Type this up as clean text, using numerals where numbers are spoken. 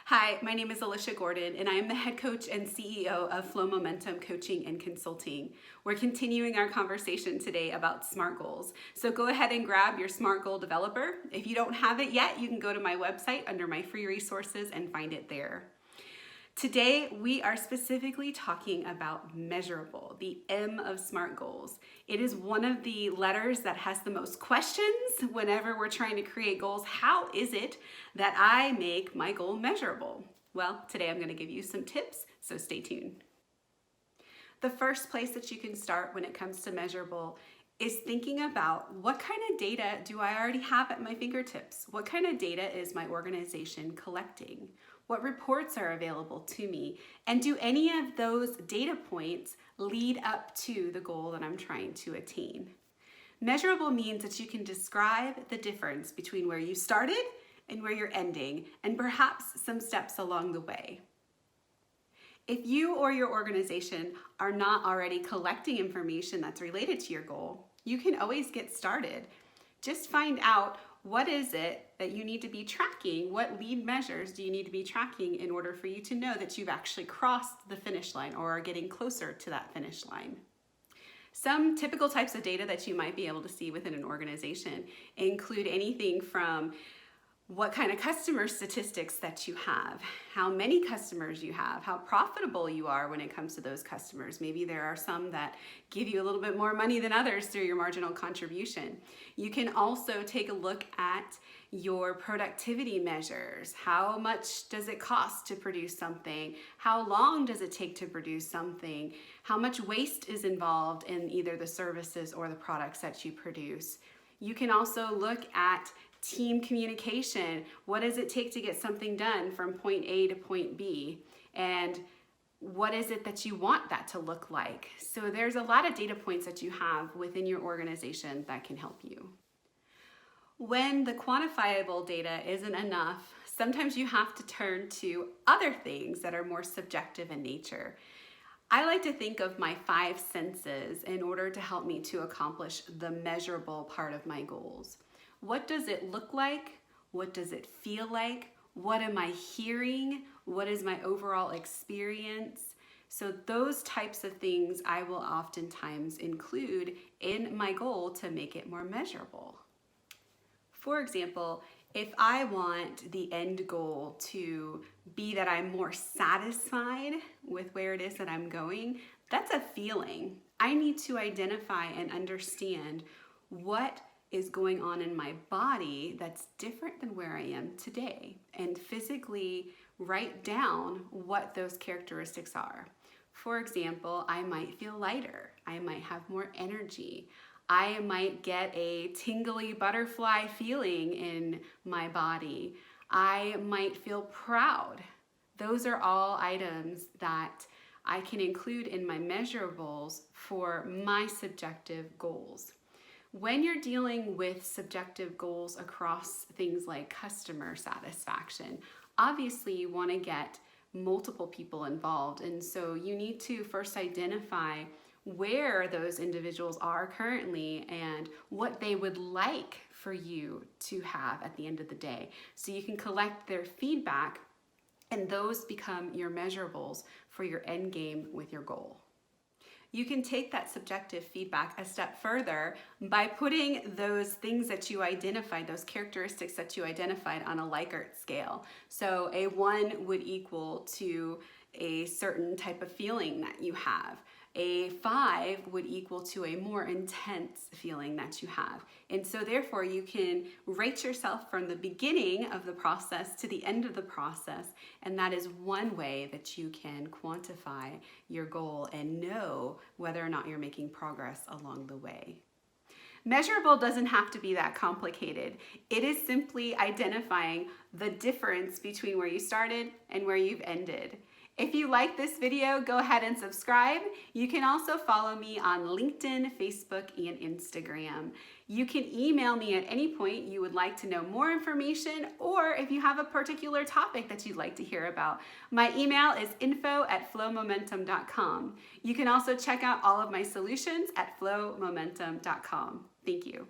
Hi, my name is Alicia Gordon, and I am the head coach and CEO of Flow Momentum Coaching and Consulting. We're continuing our conversation today about SMART goals. So go ahead and grab your SMART goal developer. If you don't have it yet, you can go to my website under my free resources and find it there. Today, we are specifically talking about Measurable, the M of SMART goals. It is one of the letters that has the most questions whenever we're trying to create goals. How is it that I make my goal measurable? Well, today I'm going to give you some tips, so stay tuned. The first place that you can start when it comes to Measurable is thinking about what kind of data do I already have at my fingertips? What kind of data is my organization collecting? What reports are available to me? And do any of those data points lead up to the goal that I'm trying to attain? Measurable means that you can describe the difference between where you started and where you're ending, and perhaps some steps along the way. If you or your organization are not already collecting information that's related to your goal, you can always get started. Just find out what is it that you need to be tracking, what lead measures do you need to be tracking in order for you to know that you've actually crossed the finish line or are getting closer to that finish line. Some typical types of data that you might be able to see within an organization include anything from what kind of customer statistics that you have, how many customers you have, how profitable you are when it comes to those customers. Maybe there are some that give you a little bit more money than others through your marginal contribution. You can also take a look at your productivity measures. How much does it cost to produce something? How long does it take to produce something? How much waste is involved in either the services or the products that you produce? You can also look at team communication. What does it take to get something done from point A to point B? And what is it that you want that to look like? So there's a lot of data points that you have within your organization that can help you. When the quantifiable data isn't enough, sometimes you have to turn to other things that are more subjective in nature. I like to think of my 5 senses in order to help me to accomplish the measurable part of my goals. What does it look like? What does it feel like? What am I hearing? What is my overall experience? So those types of things I will oftentimes include in my goal to make it more measurable. For example, if I want the end goal to be that I'm more satisfied with where it is that I'm going, that's a feeling. I need to identify and understand what is going on in my body that's different than where I am today, and physically write down what those characteristics are. For example, I might feel lighter. I might have more energy. I might get a tingly butterfly feeling in my body. I might feel proud. Those are all items that I can include in my measurables for my subjective goals. When you're dealing with subjective goals across things like customer satisfaction, obviously you want to get multiple people involved. And so you need to first identify where those individuals are currently and what they would like for you to have at the end of the day. So you can collect their feedback, and those become your measurables for your end game with your goal. You can take that subjective feedback a step further by putting those things that you identified, those characteristics that you identified, on a Likart scale. So a 1 would equal to a certain type of feeling that you have. A 5 would equal to a more intense feeling that you have. And so therefore you can rate yourself from the beginning of the process to the end of the process, and that is one way that you can quantify your goal and know whether or not you're making progress along the way. Measurable doesn't have to be that complicated. It is simply identifying the difference between where you started and where you've ended. If you like this video, go ahead and subscribe. You can also follow me on LinkedIn, Facebook, and Instagram. You can email me at any point you would like to know more information, or if you have a particular topic that you'd like to hear about. My email is info@flowmomentum.com. You can also check out all of my solutions at flowmomentum.com. Thank you.